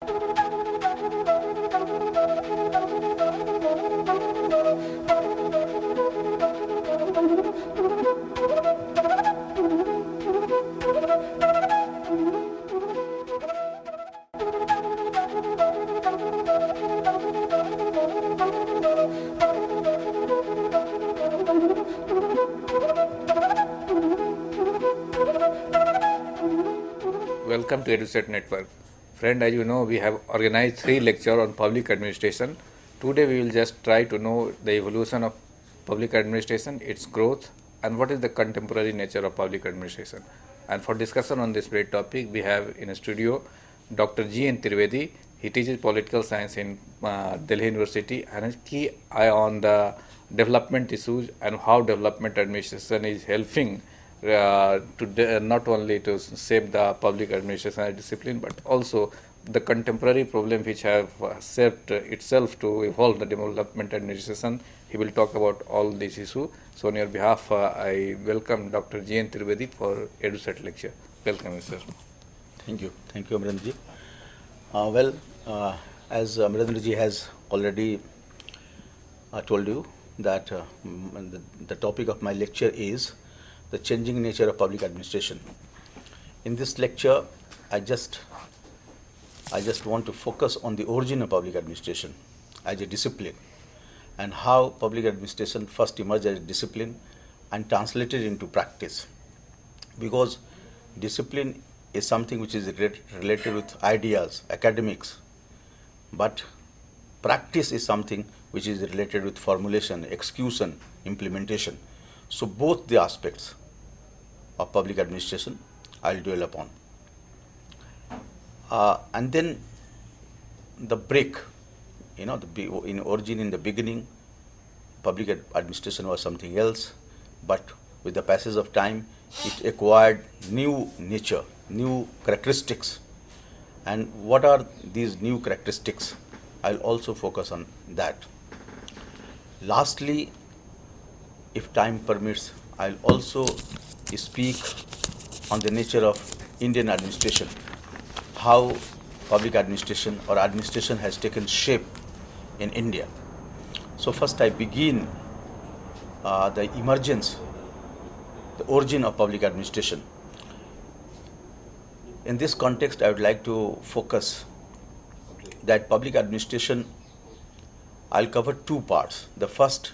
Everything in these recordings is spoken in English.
Welcome to EduSet Network. Friend, as you know, we have organized 3 lectures on public administration. Today we will just try to know the evolution of public administration, its growth, and what is the contemporary nature of public administration. And for discussion on this great topic, we have in a studio Dr. G.N. Trivedi. He teaches political science in Delhi University and has key eye on the development issues and how development administration is helping not only to save the public administration and discipline, but also the contemporary problem which have shaped itself to evolve the development administration. He will talk about all these issues. So on your behalf, I welcome Dr. G.N. Trivedi for EduSet lecture. Welcome, sir. Thank you. Thank you, Amrendraji. As Amrendraji has already told you that the topic of my lecture is the changing nature of public administration. In this lecture, I just want to focus on the origin of public administration as a discipline and how public administration first emerged as a discipline and translated into practice. Because discipline is something which is related with ideas, academics, but practice is something which is related with formulation, execution, implementation. So both the aspects of public administration I'll dwell upon. And then the break, in origin, in the beginning, public administration was something else, but with the passage of time, it acquired new nature, new characteristics. And what are these new characteristics? I'll also focus on that. Lastly, if time permits, I'll also speak on the nature of Indian administration, how public administration or administration has taken shape in India. So first I begin the emergence, the origin of public administration. In this context, I would like to focus that public administration, I'll cover 2 parts. The first,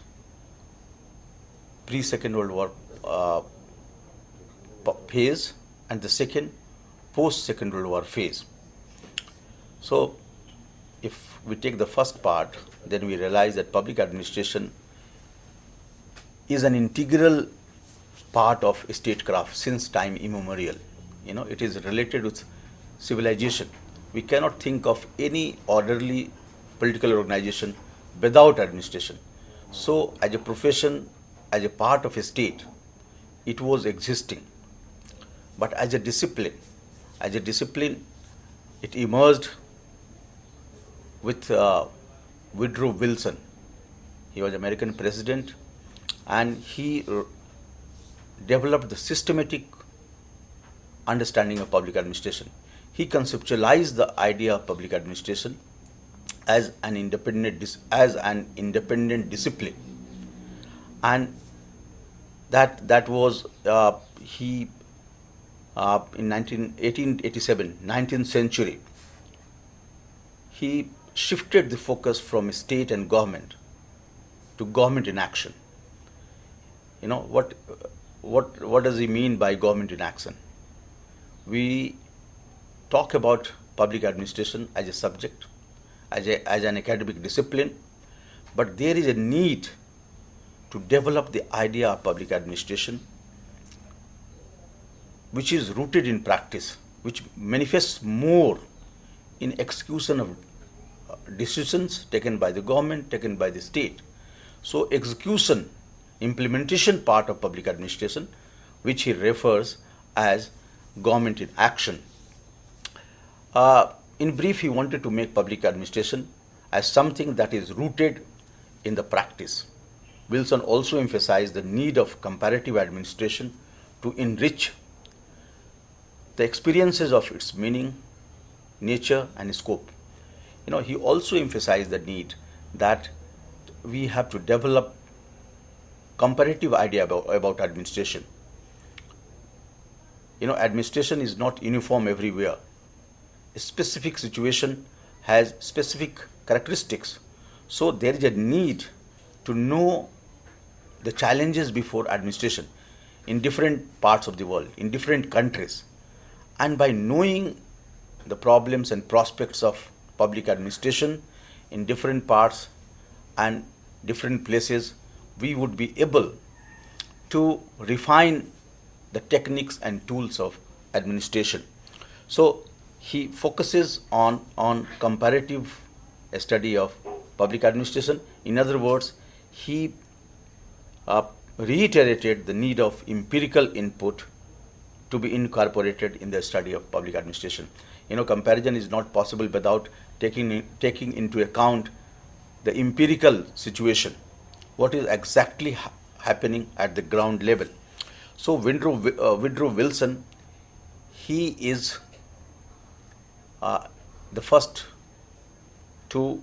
pre-Second World War phase, and the second, post-Second World War phase. So, if we take the first part, then we realize that public administration is an integral part of statecraft since time immemorial. It is related with civilization. We cannot think of any orderly political organization without administration. So, as a profession, as a part of a state, it was existing. But as a discipline, it emerged with Woodrow Wilson. He was American president, and he developed the systematic understanding of public administration. He conceptualized the idea of public administration as an independent discipline, and that was he. In 1887, 19th century, he shifted the focus from state and government to government in action. What does he mean by government in action? We talk about public administration as a subject, as an academic discipline, but there is a need to develop the idea of public administration which is rooted in practice, which manifests more in execution of decisions taken by the government, taken by the state. So execution, implementation part of public administration, which he refers as government in action. In brief, he wanted to make public administration as something that is rooted in the practice. Wilson also emphasized the need of comparative administration to enrich the experiences of its meaning, nature and scope. he also emphasized the need that we have to develop comparative idea about administration. Administration is not uniform everywhere. A specific situation has specific characteristics. So there is a need to know the challenges before administration in different parts of the world, in different countries. And by knowing the problems and prospects of public administration in different parts and different places, we would be able to refine the techniques and tools of administration. So he focuses on comparative study of public administration. In other words, he reiterated the need of empirical input to be incorporated in the study of public administration. Comparison is not possible without taking into account the empirical situation, what is exactly happening at the ground level. So Woodrow Wilson, he is the first to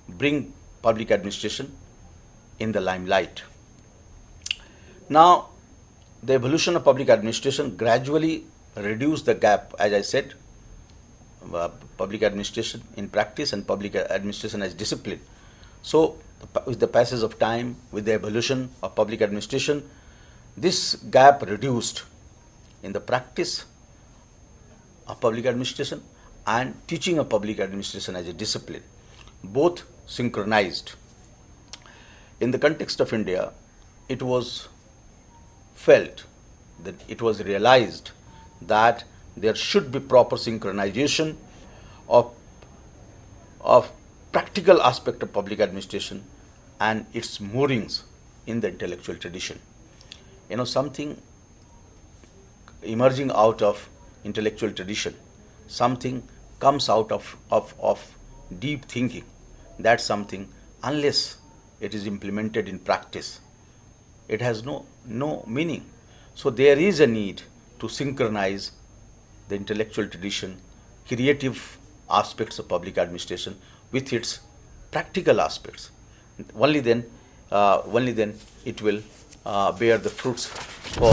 bring public administration in the limelight. Now, the evolution of public administration gradually reduced the gap, as I said, public administration in practice and public administration as discipline. So, with the passage of time, with the evolution of public administration, this gap reduced in the practice of public administration and teaching of public administration as a discipline, both synchronized. In the context of India, it was felt that it was realized that there should be proper synchronization of practical aspect of public administration and its moorings in the intellectual tradition. Something emerging out of intellectual tradition, something comes out of deep thinking. That's something, unless it is implemented in practice, it has no meaning. So there is a need to synchronize the intellectual tradition, creative aspects of public administration with its practical aspects. Only then it will bear the fruits for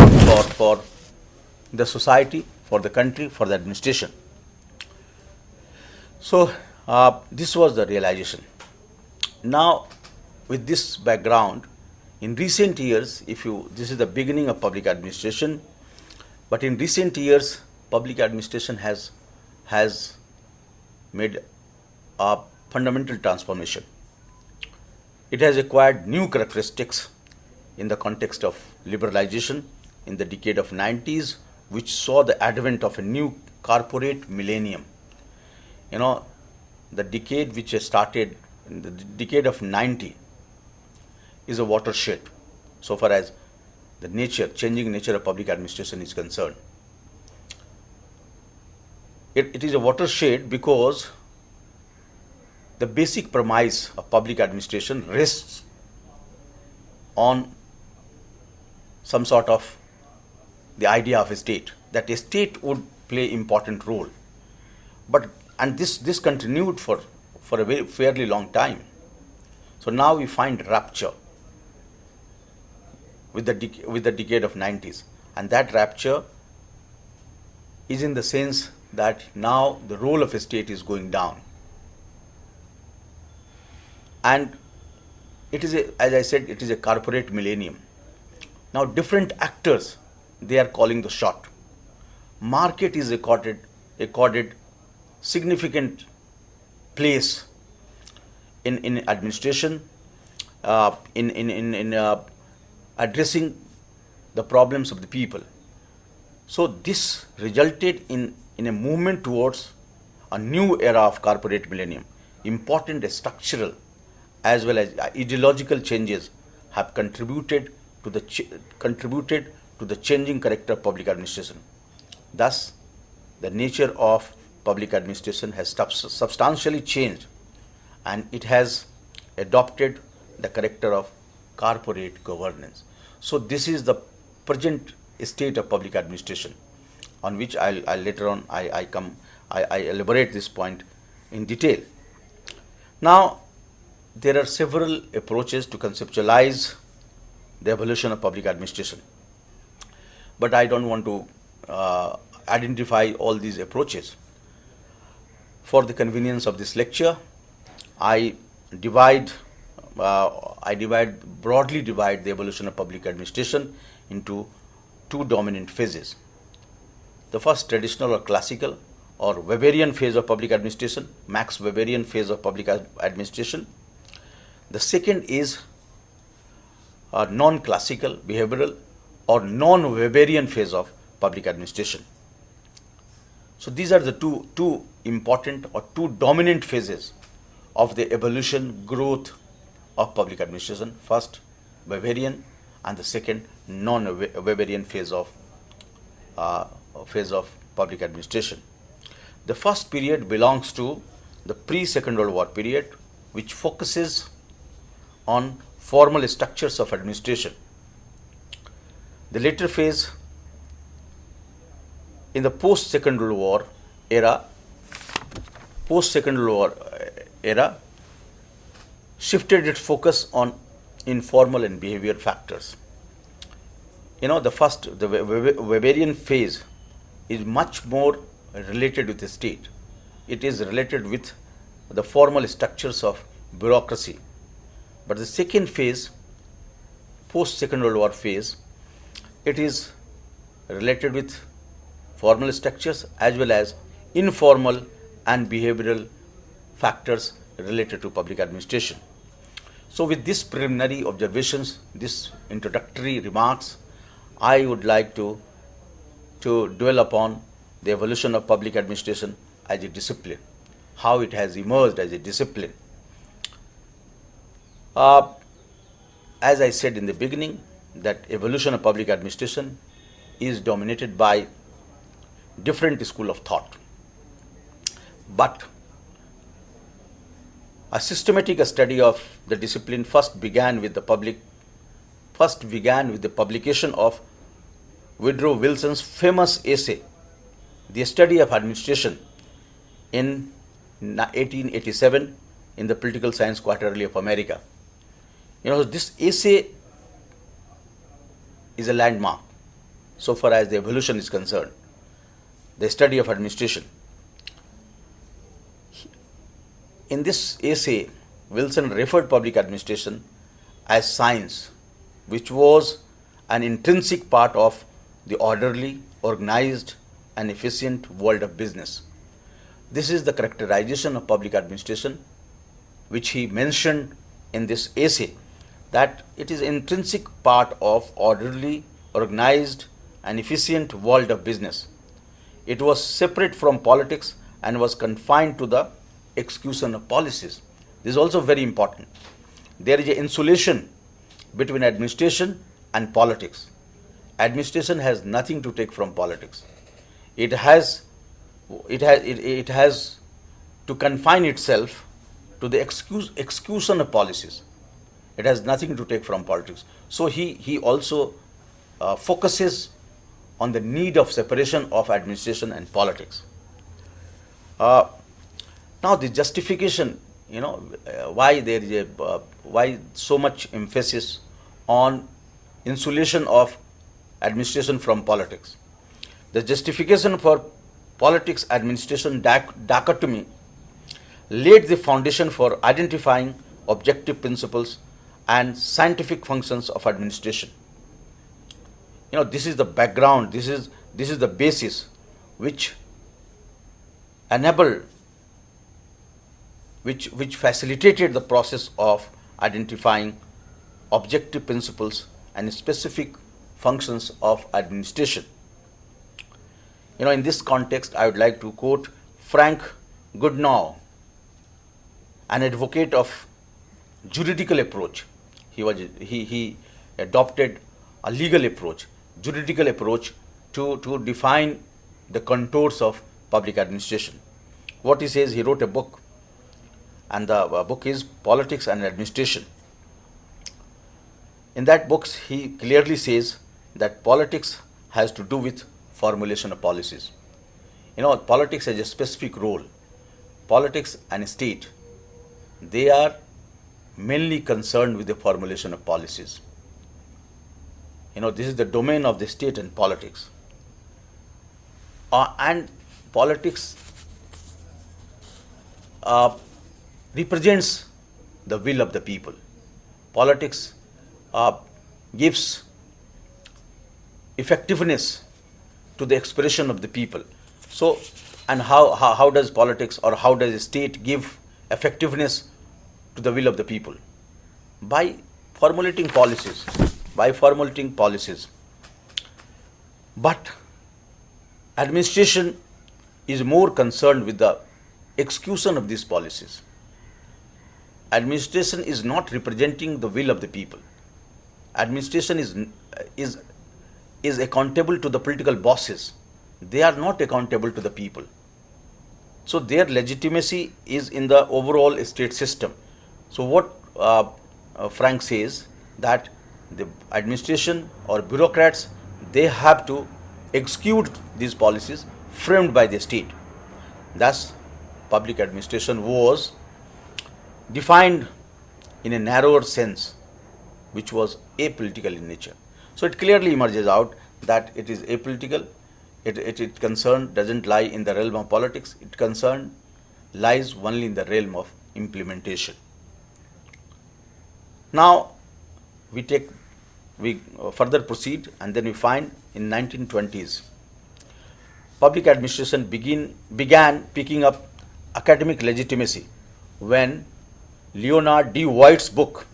the society, for the country, for the administration. So this was the realization. Now, with this background, in recent years, this is the beginning of public administration, but in recent years, public administration has made a fundamental transformation. It has acquired new characteristics in the context of liberalization in the decade of 90s, which saw the advent of a new corporate millennium. The decade which has started in the decade of 90 is a watershed so far as the changing nature of public administration is concerned. It is a watershed because the basic premise of public administration rests on some sort of the idea of a state, that a state would play important role. And this continued for a fairly long time. So now we find rupture with the decade of 90s, and that rupture is in the sense that now the role of a state is going down, and as I said, it is a corporate millennium. Now different actors, they are calling the shot. Market is accorded significant place in administration, in addressing the problems of the people. So this resulted in a movement towards a new era of corporate millennium. Important structural as well as ideological changes have contributed to the changing character of public administration. Thus, the nature of public administration has substantially changed, and it has adopted the character of corporate governance. So this is the present state of public administration, on which I'll later on I elaborate this point in detail. Now, there are several approaches to conceptualize the evolution of public administration, but I don't want to identify all these approaches. For the convenience of this lecture, I broadly divide the evolution of public administration into two dominant phases. The first, traditional or classical or Weberian phase of public administration, Max Weberian phase of public administration. The second is non-classical, behavioral or non-Weberian phase of public administration. So these are the two important or two dominant phases of the evolution growth of public administration. First, Weberian, and the second, non-Weberian phase of public administration. The first period belongs to the pre-Second World War period, which focuses on formal structures of administration. The later phase, in the post-Second World War era, shifted its focus on informal and behavior factors. The Weberian phase is much more related with the state. It is related with the formal structures of bureaucracy. But the second phase, post-Second World War phase, it is related with formal structures as well as informal and behavioral factors related to public administration. So with these preliminary observations, these introductory remarks, I would like to dwell upon the evolution of public administration as a discipline, how it has emerged as a discipline. As I said in the beginning, that evolution of public administration is dominated by different school of thought. But a systematic study of the discipline first began with the publication of Woodrow Wilson's famous essay, The Study of Administration, in 1887 in the Political Science Quarterly of America. This essay is a landmark so far as the evolution is concerned, the study of administration. In this essay, Wilson referred public administration as science, which was an intrinsic part of the orderly, organized, and efficient world of business. This is the characterization of public administration which he mentioned in this essay, that it is an intrinsic part of orderly, organized, and efficient world of business. It was separate from politics and was confined to the execution of policies. This is also very important. There is an insulation between administration and politics. Administration has nothing to take from politics. It has to confine itself to the execution of policies. It has nothing to take from politics. So he also focuses on the need of separation of administration and politics. Now the justification, why so much emphasis on insulation of administration from politics. The justification for politics administration dichotomy laid the foundation for identifying objective principles and scientific functions of administration. This is the background, this is the basis which enabled, which facilitated the process of identifying objective principles and specific functions of administration. In this context, I would like to quote Frank Goodenough, an advocate of juridical approach. He adopted a legal approach, juridical approach to define the contours of public administration. What he says, he wrote a book, and the book is Politics and Administration. In that book, he clearly says that politics has to do with formulation of policies. Politics has a specific role. Politics and state they are mainly concerned with the formulation of policies. This is the domain of the state and politics. And politics represents the will of the people. Politics gives effectiveness to the expression of the people. So, and how does politics, or how does the state give effectiveness to the will of the people? By formulating policies. But administration is more concerned with the execution of these policies. Administration is not representing the will of the people. Administration is accountable to the political bosses. They are not accountable to the people. So their legitimacy is in the overall state system. So what Frank says, that the administration or bureaucrats, they have to execute these policies framed by the state. Thus, public administration was defined in a narrower sense, which was apolitical in nature. So it clearly emerges out that it is apolitical. It concern doesn't lie in the realm of politics. It concern lies only in the realm of implementation. Now we further proceed, and then we find in 1920s public administration began picking up academic legitimacy when Leonard D. White's book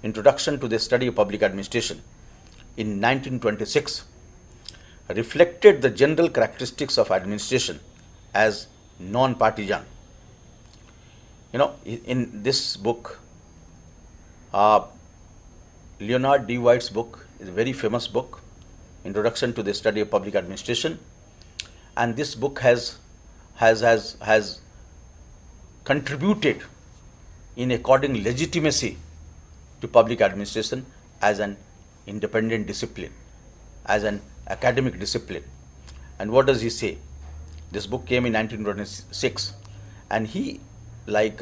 Introduction to the Study of Public Administration in 1926 reflected the general characteristics of administration as non-partisan. In this book, Leonard D. White's book is a very famous book, Introduction to the Study of Public Administration, and this book has contributed in according legitimacy to public administration as an independent discipline, as an academic discipline. And what does he say? This book came in 1926, and he, like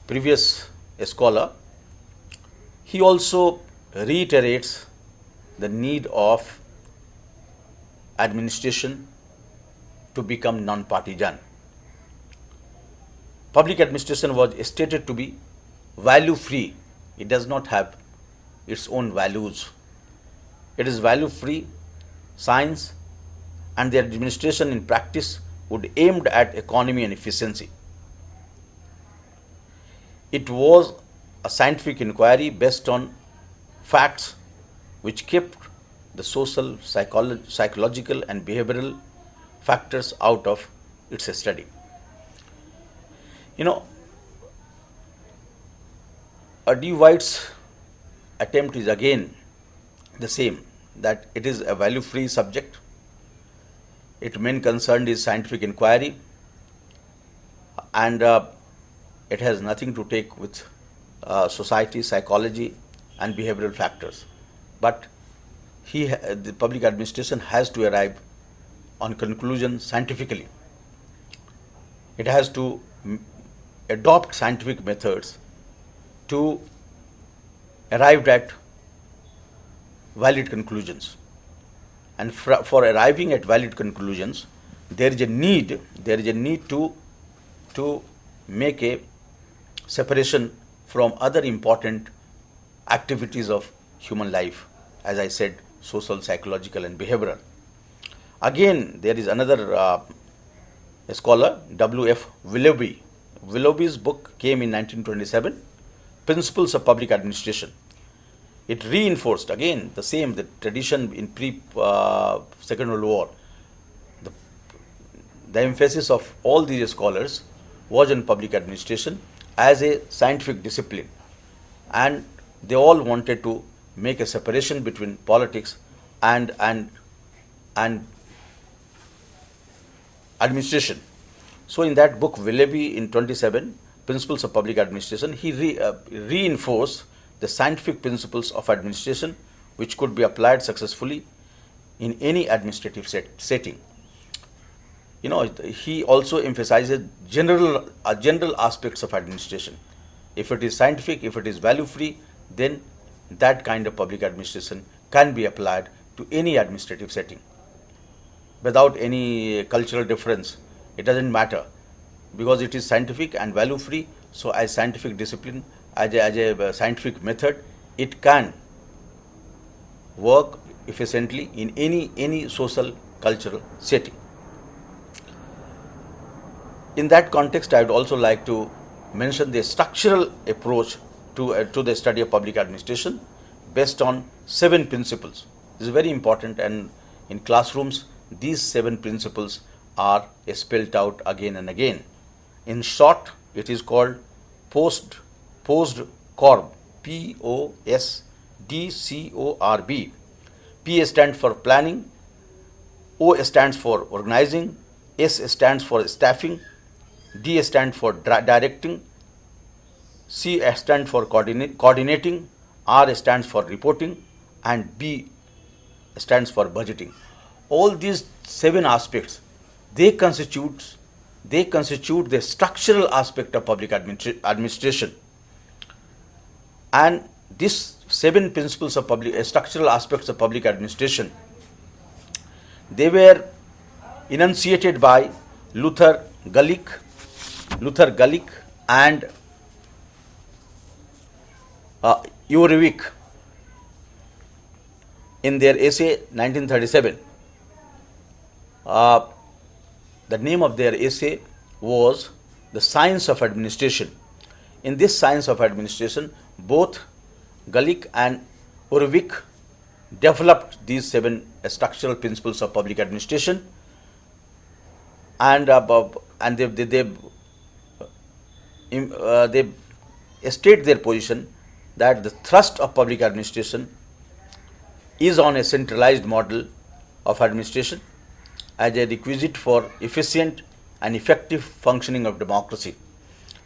previous scholar, he also reiterates the need of administration to become non-partisan. Public administration was stated to be value-free. It does not have its own values. It is value-free science, and the administration in practice would aimed at economy and efficiency. It was a scientific inquiry based on facts which kept the social, psychological and behavioral factors out of its study. D. White's attempt is again the same, that it is a value-free subject. Its main concern is scientific inquiry, and it has nothing to take with society, psychology and behavioral factors. But the public administration has to arrive on conclusion scientifically. It has to adopt scientific methods to arrive at valid conclusions. And for arriving at valid conclusions, there is a need to make a separation from other important activities of human life, as I said, social, psychological and behavioral. Again, there is another scholar, W.F. Willoughby. Willoughby's book came in 1927, Principles of Public Administration. It reinforced again the tradition in Second World War. The emphasis of all these scholars was on public administration as a scientific discipline, and they all wanted to make a separation between politics and administration. So in that book, Willoughby in 27, Principles of Public Administration, he reinforced the scientific principles of administration which could be applied successfully in any administrative setting. he also emphasizes general aspects of administration. If it is scientific, if it is value free, then that kind of public administration can be applied to any administrative setting without any cultural difference. It doesn't matter, because it is scientific and value free. So as scientific discipline, as a scientific method, it can work efficiently in any social cultural setting. In that context, I would also like to mention the structural approach to the study of public administration based on 7 principles. This is very important, and in classrooms these 7 principles are spelled out again and again. In short, it is called POSDCORB, POSDCORB. P stands for planning, O stands for organizing, S stands for staffing, D stands for directing, C stands for coordinating, R stands for reporting, and B stands for budgeting. All these 7 aspects, they constitute the structural aspect of public administration. And these 7 principles of structural aspects of public administration, they were enunciated by Luther Gulick and Urevich in their essay 1937. The name of their essay was The Science of Administration. In this science of administration, both Gulick and Urevich developed these 7 structural principles of public administration, and they state their position that the thrust of public administration is on a centralized model of administration as a requisite for efficient and effective functioning of democracy.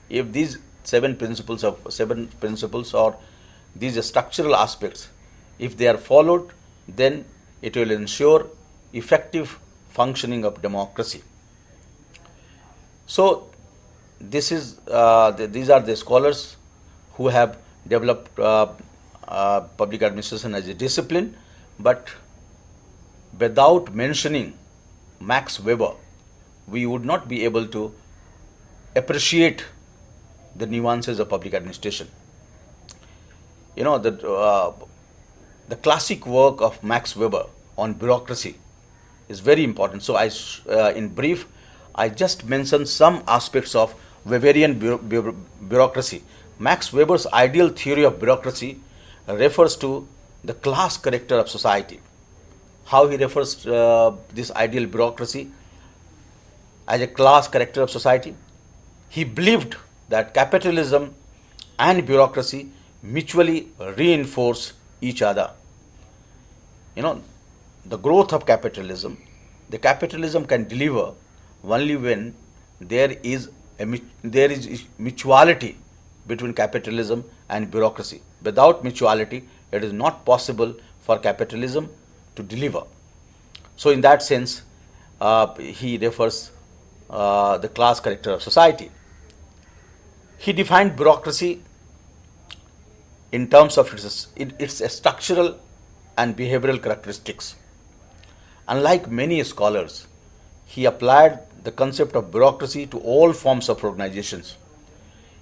If these 7 principles or these structural aspects, if they are followed, then it will ensure effective functioning of democracy. So these are the scholars who have developed public administration as a discipline, but without mentioning Max Weber, we would not be able to appreciate the nuances of public administration. The classic work of Max Weber on bureaucracy is very important. So in brief, I just mentioned some aspects of Weberian bureaucracy. Max Weber's ideal theory of bureaucracy refers to the class character of society. How he refers this ideal bureaucracy as a class character of society? He believed that capitalism and bureaucracy mutually reinforce each other. The growth of capitalism can deliver only when there is mutuality between capitalism and bureaucracy. Without mutuality, it is not possible for capitalism to deliver. So in that sense, he refers the class character of society. He defined bureaucracy in terms of its structural and behavioral characteristics. Unlike many scholars, he applied the concept of bureaucracy to all forms of organizations.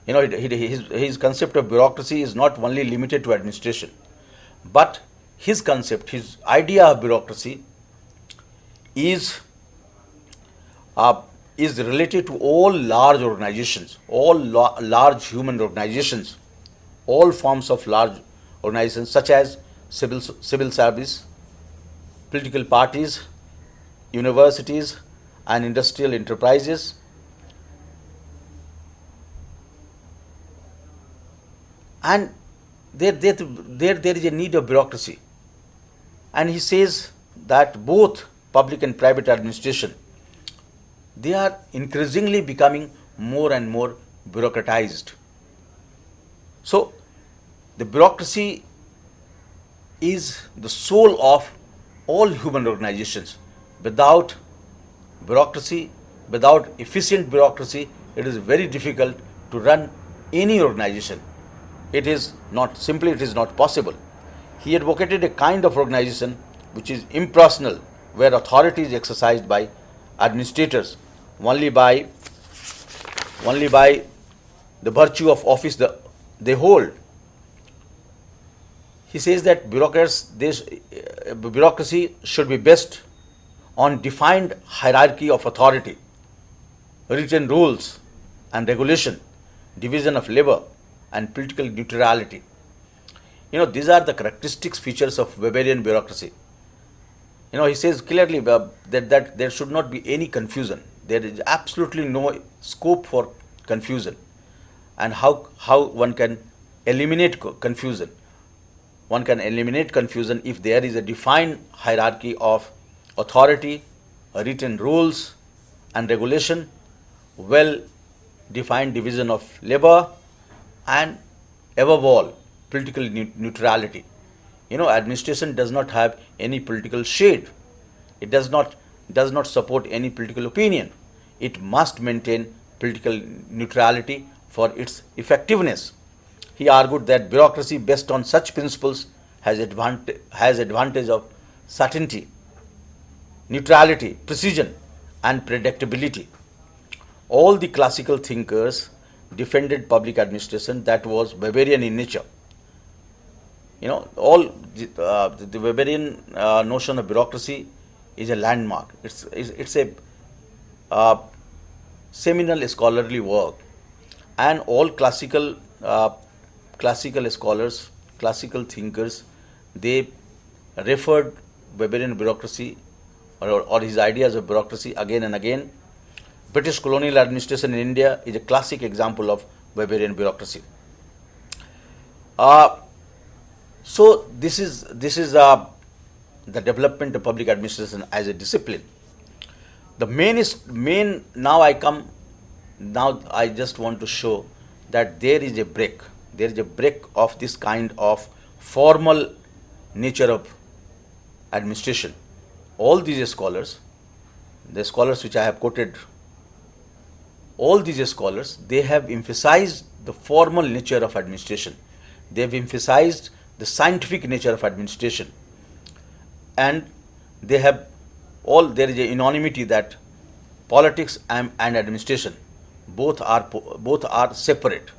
His concept of bureaucracy is not only limited to administration, but his idea of bureaucracy is related to all large organizations, all large human organizations, all forms of large organizations such as civil service, political parties, universities, and industrial enterprises. And there is a need of bureaucracy. And he says that both public and private administration, they are increasingly becoming more and more bureaucratized. So the bureaucracy is the soul of all human organizations. Without bureaucracy, without efficient bureaucracy, it is very difficult to run any organization. It is not possible. He advocated a kind of organization which is impersonal, where authority is exercised by administrators only by the virtue of office they hold. He says that bureaucracy should be based on defined hierarchy of authority, written rules and regulation, division of labor, and political neutrality. These are the characteristics, features of Weberian bureaucracy. He says clearly that there should not be any confusion. There is absolutely no scope for confusion. And how one can eliminate confusion? One can eliminate confusion if there is a defined hierarchy of authority, written rules and regulation, well-defined division of labor, and above all, political neutrality. Administration does not have any political shade. It does not support any political opinion. It must maintain political neutrality for its effectiveness. He argued that bureaucracy based on such principles has advantage of certainty, neutrality, precision, and predictability. All the classical thinkers defended public administration that was Weberian in nature. All the Weberian notion of bureaucracy is a landmark. It's a seminal scholarly work, and all classical scholars, classical thinkers, they referred Weberian bureaucracy or his ideas of bureaucracy again and again. British colonial administration in India is a classic example of Weberian bureaucracy. So this is the development of public administration as a discipline. The main now I just want to show that there is a break of this kind of formal nature of administration. All these scholars, the scholars which I have quoted, all these scholars, they have emphasized the formal nature of administration. They have emphasized the scientific nature of administration, and there is a unanimity that politics and administration both are separate.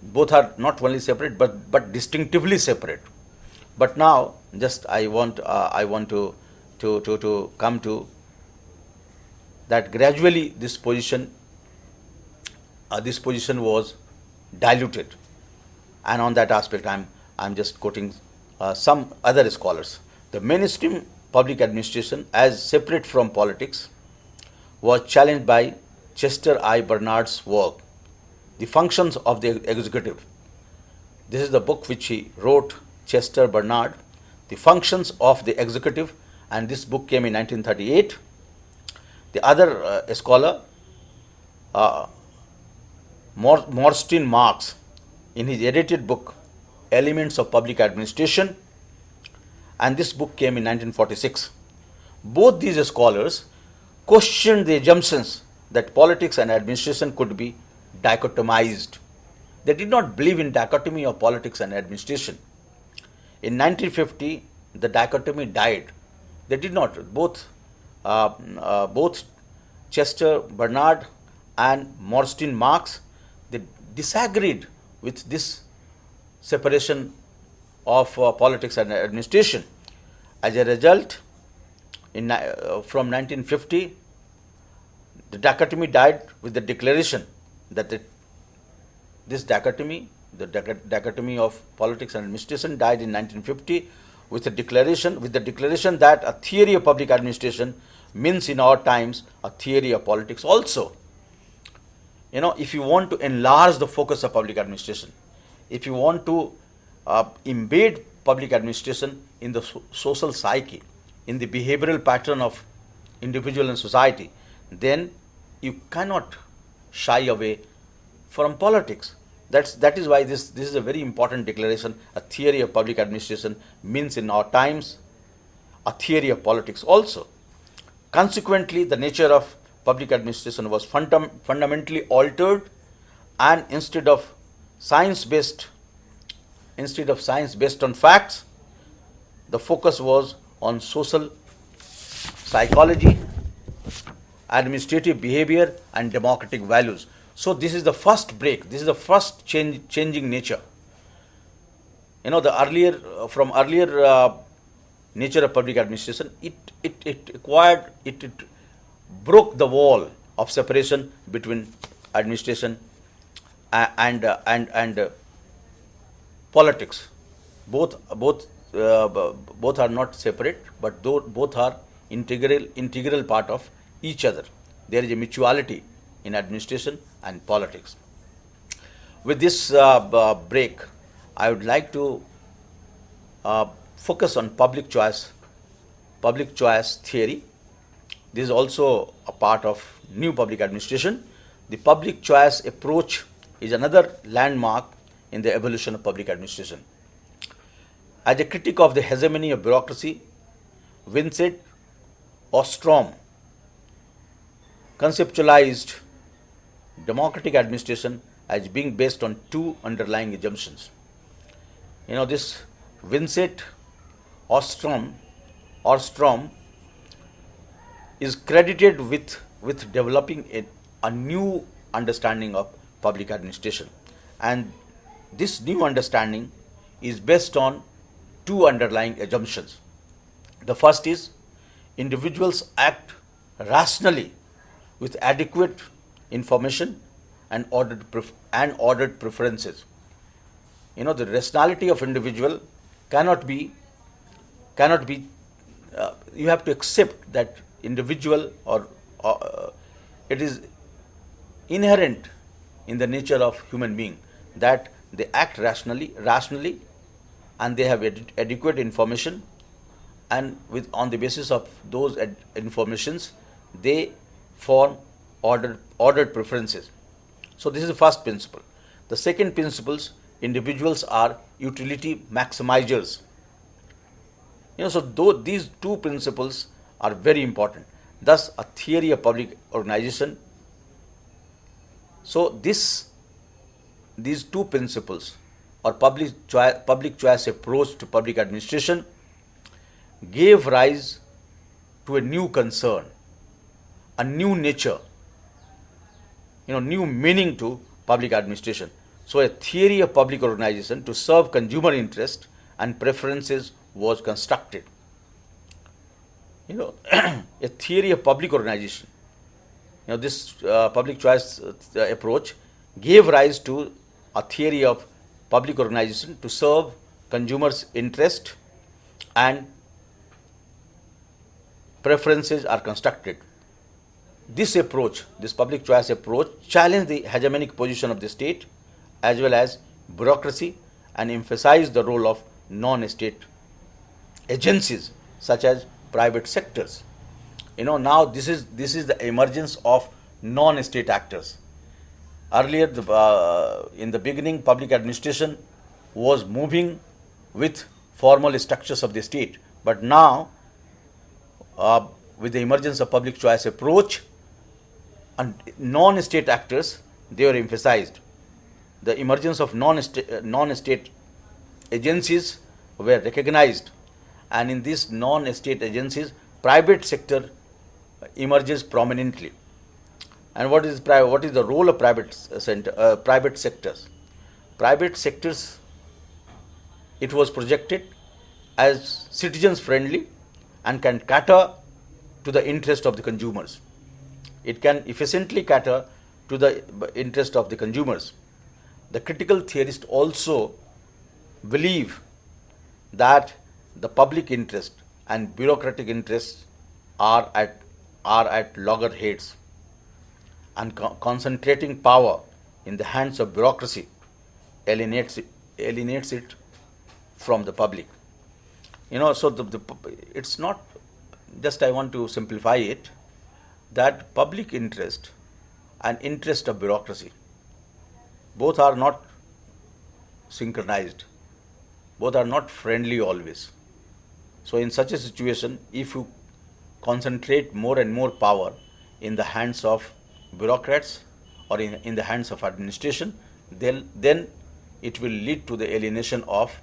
Both are not only separate but distinctively separate. But now just I want to come to that gradually this position was diluted, and on that aspect I'm just quoting some other scholars. The mainstream public administration as separate from politics was challenged by Chester I. Bernard's work, The Functions of the Executive. This is the book which he wrote, Chester Bernard, The Functions of the Executive, and this book came in 1938. The other scholar, Morstin Marx, in his edited book, Elements of Public Administration, and this book came in 1946. Both these scholars questioned the assumptions that politics and administration could be dichotomized. They did not believe in dichotomy of politics and administration. In 1950, the dichotomy died. They did not. Both Chester Bernard and Morstin Marx, they disagreed with this separation of politics and administration. As a result, from 1950, the dichotomy died with the declaration that this dichotomy, the dichotomy of politics and administration, died in 1950 with the declaration that a theory of public administration means in our times a theory of politics also. If you want to enlarge the focus of public administration, if you want to embed public administration in the social psyche, in the behavioral pattern of individual and society, then you cannot shy away from politics. That is why this is a very important declaration. A theory of public administration means in our times a theory of politics also. Consequently, the nature of public administration was fundamentally altered, and instead of science based on facts, the focus was on social psychology, administrative behavior, and democratic values. So this is the first break. This is the first changing nature. The earlier nature of public administration, it broke the wall of separation between administration and politics. Both are not separate, but both are integral part of each other. There is a mutuality in administration and politics. With this break, I would like to focus on public choice theory. This is also a part of new public administration. The public choice approach is another landmark in the evolution of public administration. As a critic of the hegemony of bureaucracy, Vincent Ostrom conceptualized democratic administration as being based on two underlying assumptions. This Vincent Ostrom is credited with developing a new understanding of public administration, and this new understanding is based on two underlying assumptions. The first is individuals act rationally with adequate information and ordered preferences. The rationality of individual cannot be. You have to accept that individual or it is inherent in the nature of human being that they act rationally, and they have adequate information, and on the basis of those informations they form ordered preferences. So this is the first principle. The second principle, individuals are utility maximizers. So these two principles are very important. Thus, a theory of public organization. So these two principles, or public choice approach to public administration, gave rise to a new concern, a new nature, new meaning to public administration. So a theory of public organization to serve consumer interest and preferences was constructed. A theory of public organization, this public choice approach gave rise to a theory of public organization to serve consumers' interest and preferences are constructed. This approach, this public choice approach, challenged the hegemonic position of the state as well as bureaucracy and emphasized the role of non-state agencies such as private sectors. Now this is the emergence of non-state actors. Earlier, in the beginning, public administration was moving with formal structures of the state, but now with the emergence of public choice approach, and non-state actors, they were emphasized. The emergence of non-state agencies were recognized, and in these non-state agencies, private sector emerges prominently. And what is the role of private sectors? Private sectors, it was projected as citizens friendly and can cater to the interest of the consumers. It can efficiently cater to the interest of the consumers. The critical theorists also believe that the public interest and bureaucratic interests are at loggerheads, and concentrating power in the hands of bureaucracy alienates it from the public. So it's not just, I want to simplify it, that public interest and interest of bureaucracy, both are not synchronized, both are not friendly always. So in such a situation, if you concentrate more and more power in the hands of bureaucrats or in the hands of administration, then it will lead to the alienation of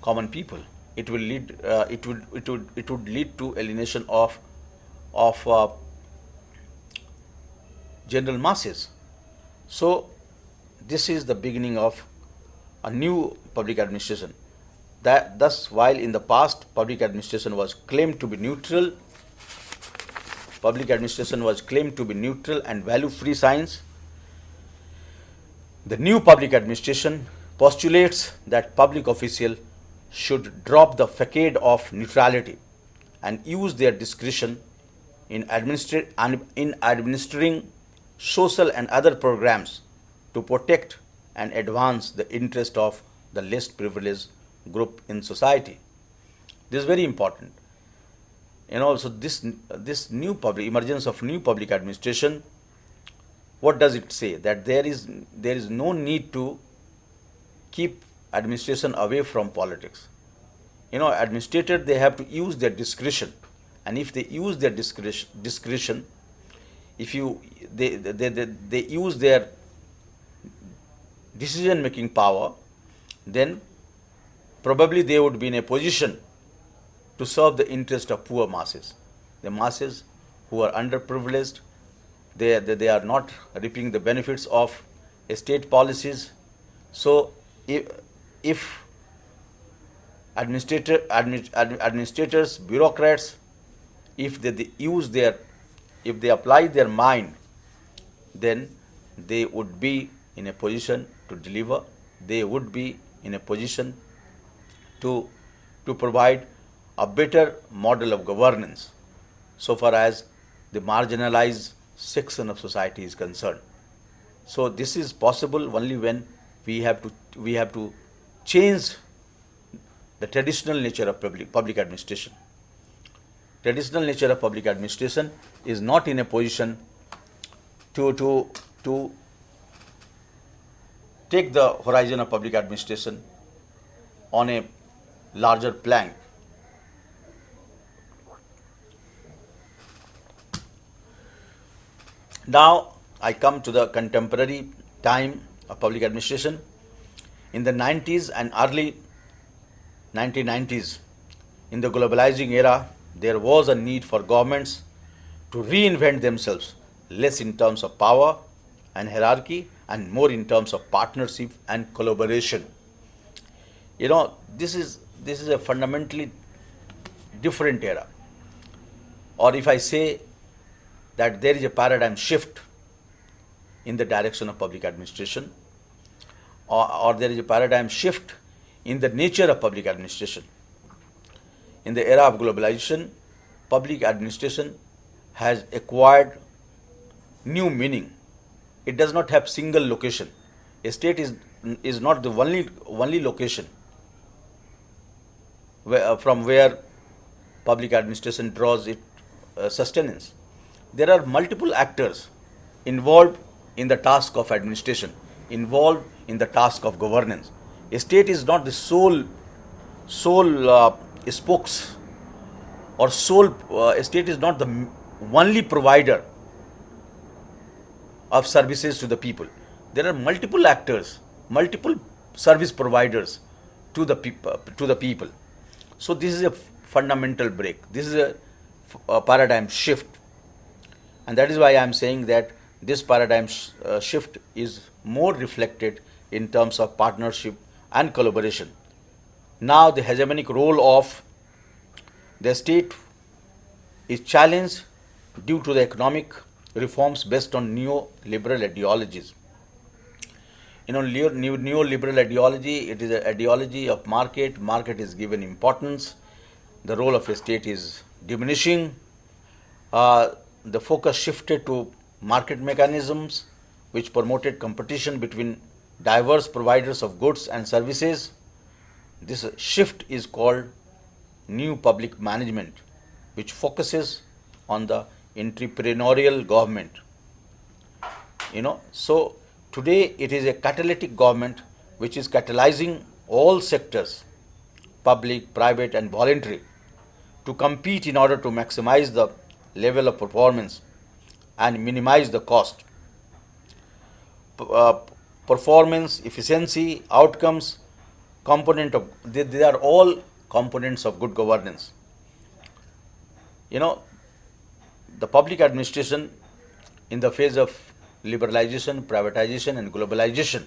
common people. It will lead. It would lead to alienation of general masses. So this is the beginning of a new public administration. Thus, while in the past public administration was claimed to be neutral, and value-free science, the new public administration postulates that public officials should drop the facade of neutrality and use their discretion in administering social and other programs to protect and advance the interest of the less privileged group in society. This is very important. So this new emergence of new public administration, what does it say? That there is no need to keep administration away from politics. Administrators, they have to use their discretion, and if they use their discretion, if they use their decision-making power, then probably they would be in a position to serve the interest of poor masses, the masses who are underprivileged. They are not reaping the benefits of state policies. So if administrators, bureaucrats, if they apply their mind, then they would be in a position to deliver. They would be in a position to provide a better model of governance so far as the marginalized section of society is concerned. So this is possible only when we have to change the traditional nature of public administration. Traditional nature of public administration is not in a position to take the horizon of public administration on a larger plan. Now I come to the contemporary time of public administration. In the 90s and early 1990s, in the globalizing era, there was a need for governments to reinvent themselves, less in terms of power and hierarchy and more in terms of partnership and collaboration. This is a fundamentally different era. Or if I say that there is a paradigm shift in the direction of public administration, or there is a paradigm shift in the nature of public administration. In the era of globalization, public administration has acquired new meaning. It does not have single location. A state is not the only location from where public administration draws its sustenance. There are multiple actors involved in the task of administration, involved in the task of governance. A state is not the sole spokes or a state is not the only provider of services to the people. There are multiple actors, multiple service providers to the people. So this is a fundamental break. This is a paradigm shift. And that is why I am saying that this paradigm shift is more reflected in terms of partnership and collaboration. Now the hegemonic role of the state is challenged due to the economic reforms based on neoliberal ideologies. Neoliberal ideology, it is an ideology of market. Market is given importance. The role of a state is diminishing. The focus shifted to market mechanisms which promoted competition between diverse providers of goods and services. This shift is called new public management, which focuses on the entrepreneurial government. So today it is a catalytic government which is catalyzing all sectors, public, private and voluntary, to compete in order to maximize the level of performance and minimize the cost. Performance, efficiency, outcomes, they are all components of good governance. You know, the public administration in the phase of liberalization, privatization and globalization,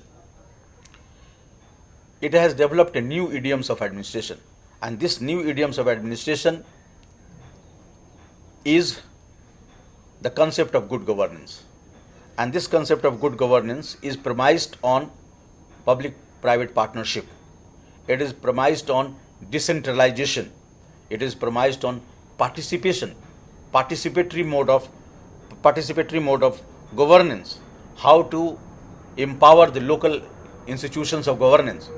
it has developed a new idioms of administration, and this new idioms of administration is the concept of good governance. And this concept of good governance is premised on public-private partnership. It is premised on decentralization. It is premised on participation, participatory mode of governance. How to empower the local institutions of governance.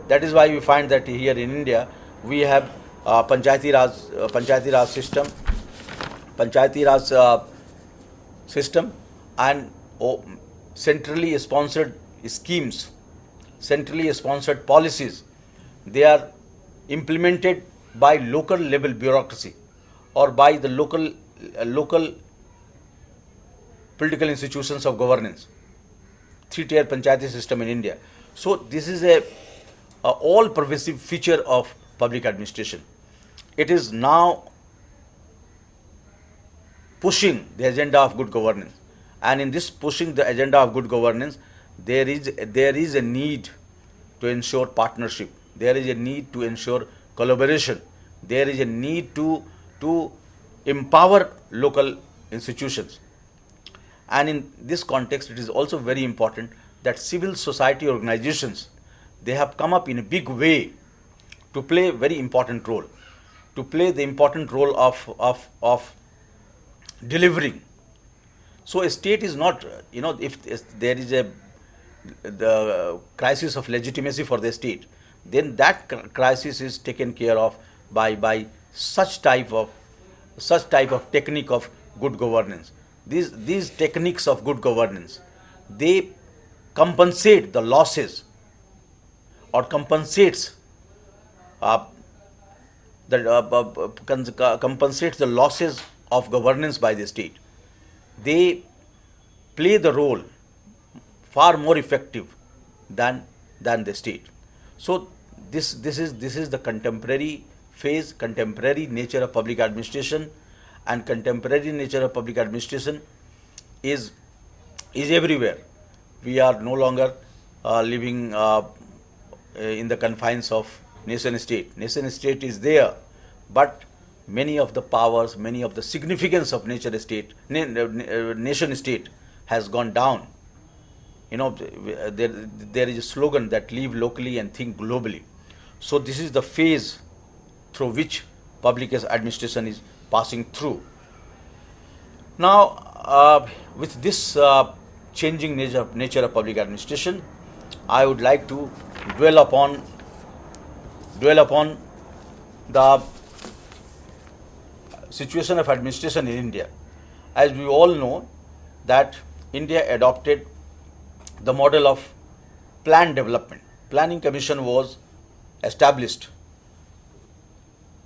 That is why we find that here in India we have Panchayati Raj system and centrally sponsored schemes, centrally sponsored policies. They are implemented by local level bureaucracy or by the local political institutions of governance. Three-tier Panchayati system in India. So this is a all-pervasive feature of public administration. It is now pushing the agenda of good governance, and in this pushing the agenda of good governance, there is a need to ensure partnership. There is a need to ensure collaboration. There is a need to empower local institutions. And in this context, it is also very important that civil society organizations, they have come up in a big way to play a very important role, to play the important role of delivering. So a state is not, if there is the crisis of legitimacy for the state, then that crisis is taken care of by such type of technique of good governance. These techniques of good governance, they compensate the losses or compensates the losses of governance by the state. They play the role far more effective than the state. So this is the contemporary phase, contemporary nature of public administration, and contemporary nature of public administration is everywhere. We are no longer living in the confines of nation state. Nation state is there, but many of the powers, many of the significance of nation state has gone down. There is a slogan that live locally and think globally. So this is the phase through which public administration is passing through. Now, with this changing nature of public administration, I would like to dwell upon the situation of administration in India. As we all know that India adopted the model of planned development. Planning Commission was established,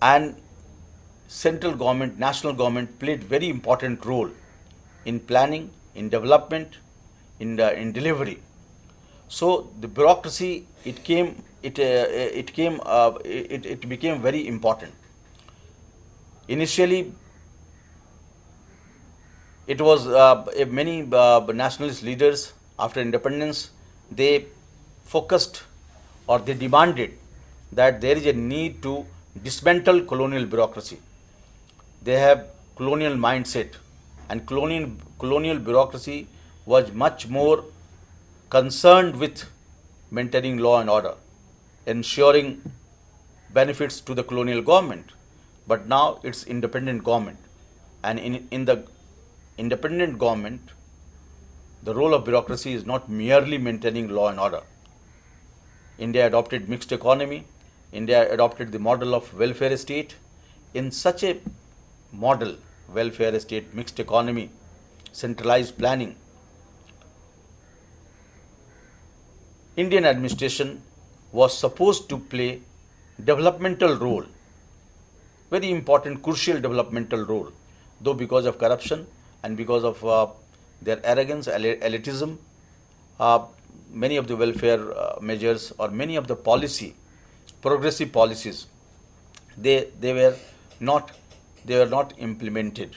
and central government, national government played very important role in planning, in development, in delivery. So the bureaucracy it became very important. Initially, it was many nationalist leaders after independence, they focused or they demanded that there is a need to dismantle colonial bureaucracy. They have colonial mindset, and colonial bureaucracy was much more concerned with maintaining law and order, ensuring benefits to the colonial government. But now it's independent government, and in the independent government, the role of bureaucracy is not merely maintaining law and order. India adopted mixed economy. India adopted the model of welfare state. In such a model, welfare state, mixed economy, centralized planning, Indian administration was supposed to play developmental role, very important, crucial developmental role. though because of corruption and because of their arrogance, elitism, many of the welfare measures or many of the progressive policies, they were not implemented.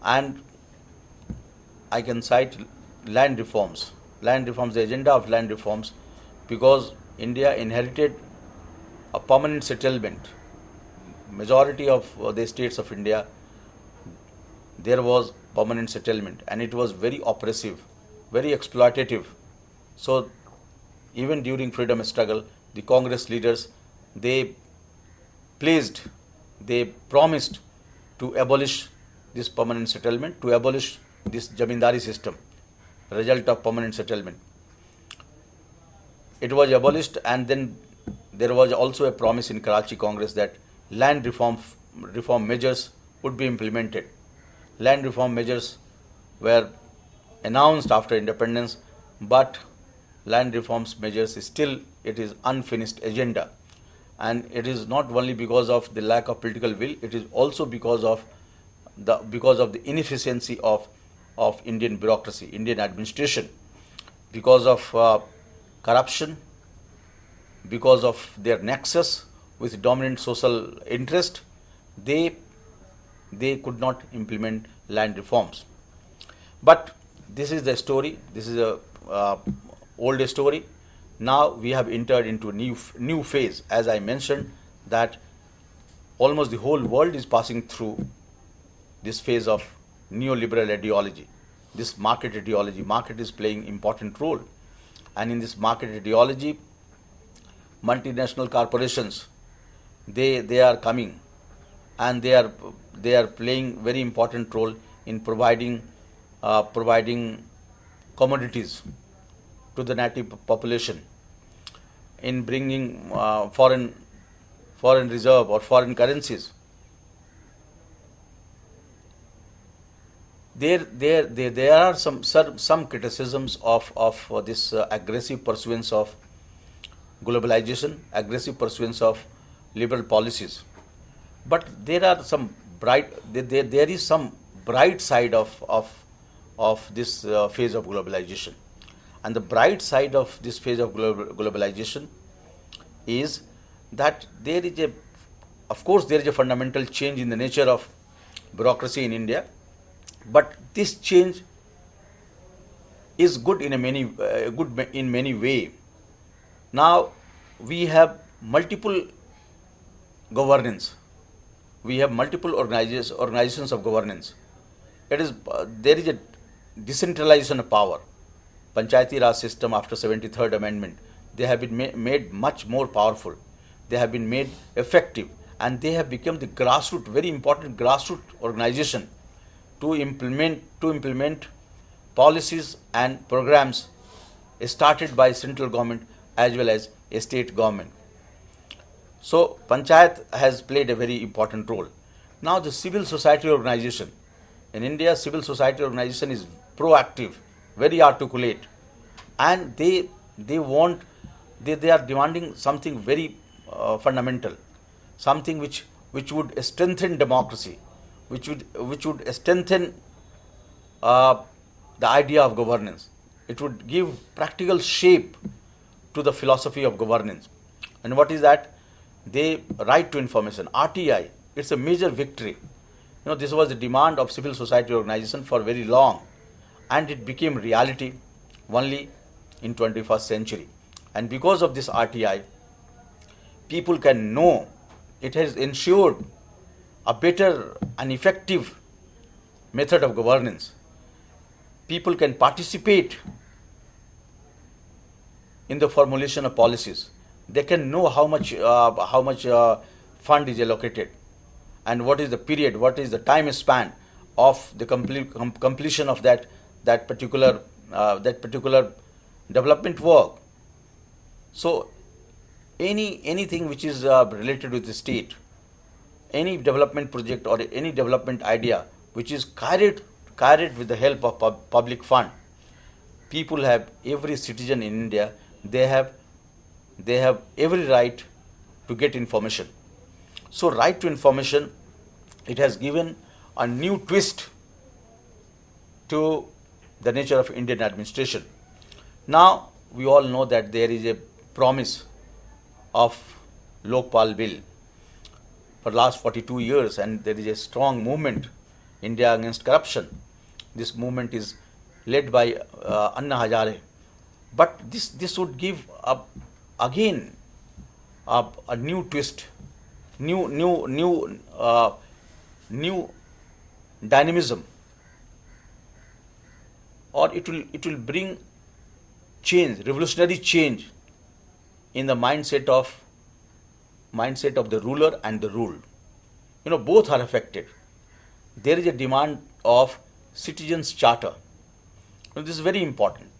And I can cite land reforms, the agenda of land reforms, because India inherited a permanent settlement. Majority of the states of India, there was permanent settlement, and it was very oppressive, very exploitative. So even during freedom struggle, the Congress leaders, they promised to abolish this permanent settlement, to abolish this jamindari system, result of permanent settlement. It was abolished, and then there was also a promise in Karachi Congress that land reform measures would be implemented. Land reform measures were announced after independence, but land reforms measures still, it is unfinished agenda. And it is not only because of the lack of political will, it is also because of the inefficiency of Indian bureaucracy, Indian administration, because of corruption, because of their nexus with dominant social interest. They could not implement land reforms. But this is the story. This is a old story. Now we have entered into a new phase. As I mentioned, that almost the whole world is passing through this phase of neoliberal ideology, this market ideology. Market is playing important role, and in this market ideology, multinational corporations, they are coming, and they are playing very important role in providing commodities to the native population, in bringing foreign reserve or foreign currencies. There are some criticisms of this aggressive pursuance of globalization, aggressive pursuance of liberal policies. But there are some there is some bright side of this phase of globalization. And the bright side of this phase of globalization is that of course there is a fundamental change in the nature of bureaucracy in India, but this change is good in many ways. Now we have multiple governance. We have multiple organizations of governance. There is a decentralization of power. Panchayati Raj system after 73rd Amendment, they have been made much more powerful. They have been made effective, and they have become the grassroots, very important grassroots organization to implement policies and programs started by central government as well as a state government. So Panchayat has played a very important role. Now the civil society organization. In India, civil society organization is proactive, very articulate, and they are demanding something very fundamental, something which would strengthen democracy, which would strengthen the idea of governance. It would give practical shape to the philosophy of governance. And what is that? They right to information, RTI. It's a major victory. This was the demand of civil society organization for very long, and it became reality only in 21st century. And because of this RTI, people can know, it has ensured a better and effective method of governance. People can participate in the formulation of policies. They can know how much fund is allocated, and what is the period, what is the time span of the completion of that particular development work. So anything which is related with the state, any development project or any development idea which is carried with the help of public fund, people have, every citizen in India, they have every right to get information. So right to information it has given a new twist to the nature of Indian administration. Now, we all know that there is a promise of Lokpal bill for last 42 years, and there is a strong movement, India Against Corruption. This movement is led by Anna Hazare. But this would give again a new twist, new dynamism, or it will bring change, revolutionary change in the mindset of the ruler and the ruled. Both are affected. There is a demand of citizens' charter. This is very important.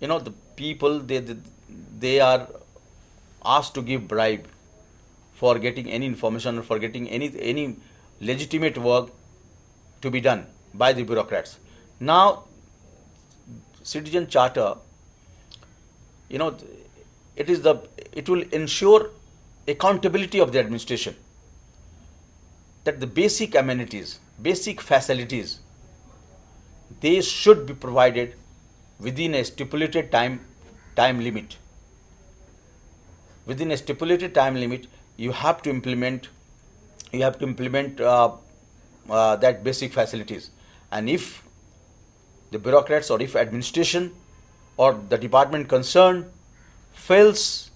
The people, they are asked to give bribe for getting any information or for getting any legitimate work to be done by the bureaucrats. Now, citizen charter, it will ensure accountability of the administration, that the basic amenities, basic facilities, they should be provided within a stipulated time limit. Within a stipulated time limit, you have to implement that basic facilities. And if the bureaucrats or if administration or the department concerned fails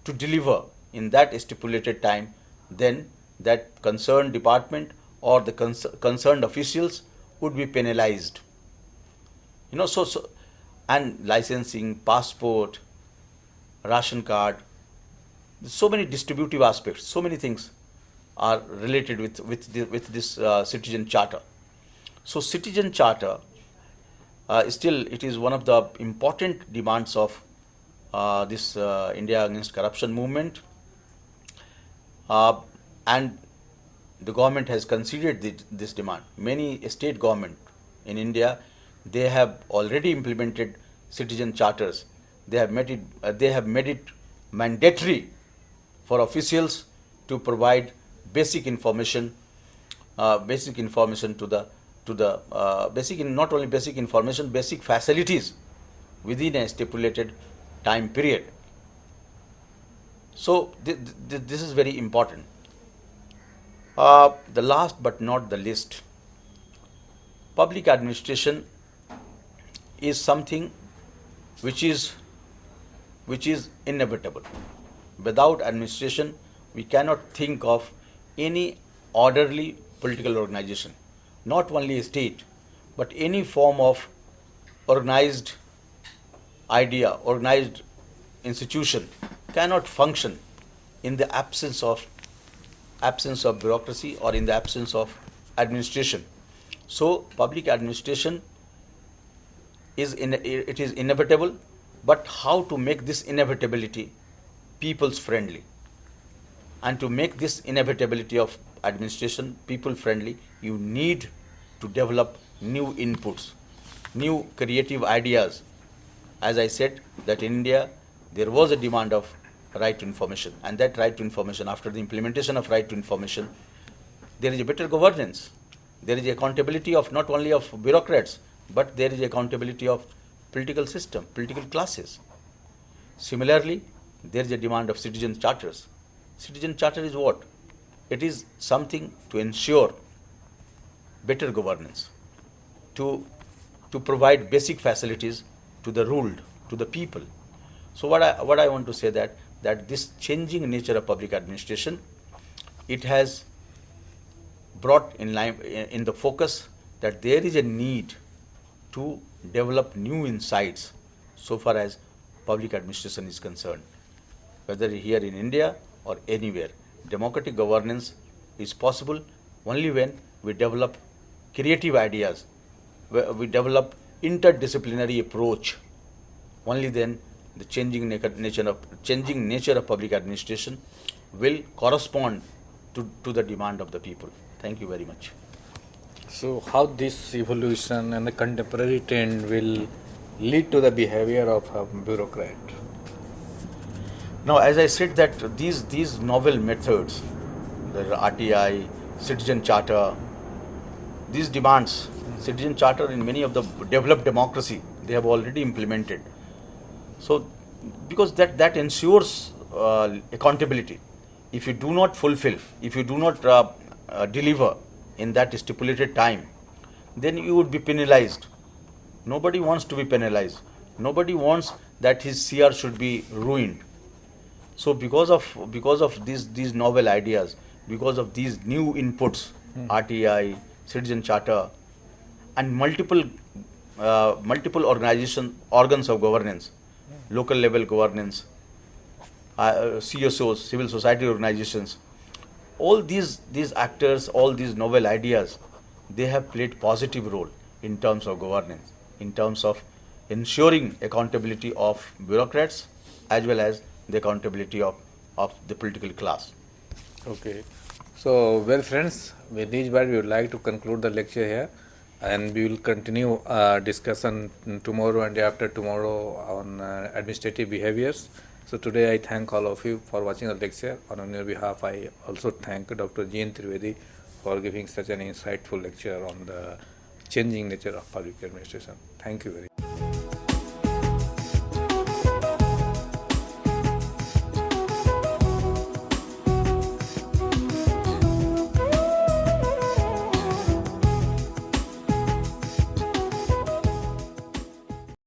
to deliver in that stipulated time, then that concerned department or the concerned officials would be penalized. And licensing, passport, ration card, so many distributive aspects, so many things are related with this citizen charter. So citizen charter, still it is one of the important demands of this India Against Corruption movement, and the government has considered this demand. Many state government in India, they have already implemented citizen charters. They have made it mandatory for officials to provide basic information to the not only basic information, basic facilities within a stipulated time period. So this is very important. The last but not the least, public administration is something which is inevitable. Without administration, we cannot think of any orderly political organization, not only a state, but any form of organized idea, organized institution cannot function in the absence of bureaucracy or in the absence of administration. So public administration is inevitable, but how to make this inevitability people's friendly? And to make this inevitability of administration people friendly, you need to develop new inputs, new creative ideas. As I said, that in India there was a demand of right to information, and that right to information, after the implementation of right to information, there is a better governance. There is accountability of not only of bureaucrats, but there is accountability of political system, political classes. Similarly, there is a demand of citizen charters. Citizen charter is what? It is something to ensure better governance, to provide basic facilities to the ruled, to the people. So what I want to say that this changing nature of public administration, it has brought in the focus that there is a need to develop new insights so far as public administration is concerned, whether here in India or anywhere. Democratic governance is possible only when we develop creative ideas, we develop interdisciplinary approach. Only then the changing nature of public administration will correspond to the demand of the people. Thank you very much. So how this evolution and the contemporary trend will lead to the behavior of a bureaucrat? Now, as I said, that these novel methods, the RTI, citizen charter. These demands, citizen charter in many of the developed democracy, they have already implemented. So, because that ensures accountability. If you do not fulfill, if you do not deliver in that stipulated time, then you would be penalized. Nobody wants to be penalized. Nobody wants that his CR should be ruined. So because of these novel ideas, because of these new inputs, RTI, citizen charter, and multiple organs of governance, local level governance, CSOs, civil society organizations, all these actors, all these novel ideas, they have played positive role in terms of governance, in terms of ensuring accountability of bureaucrats as well as the accountability of the political class. Okay. So, well, friends, with this word, we would like to conclude the lecture here, and we will continue discussion tomorrow and day after tomorrow on administrative behaviors. So, today I thank all of you for watching the lecture. On your behalf, I also thank Dr. G.N. Trivedi for giving such an insightful lecture on the changing nature of public administration. Thank you very much.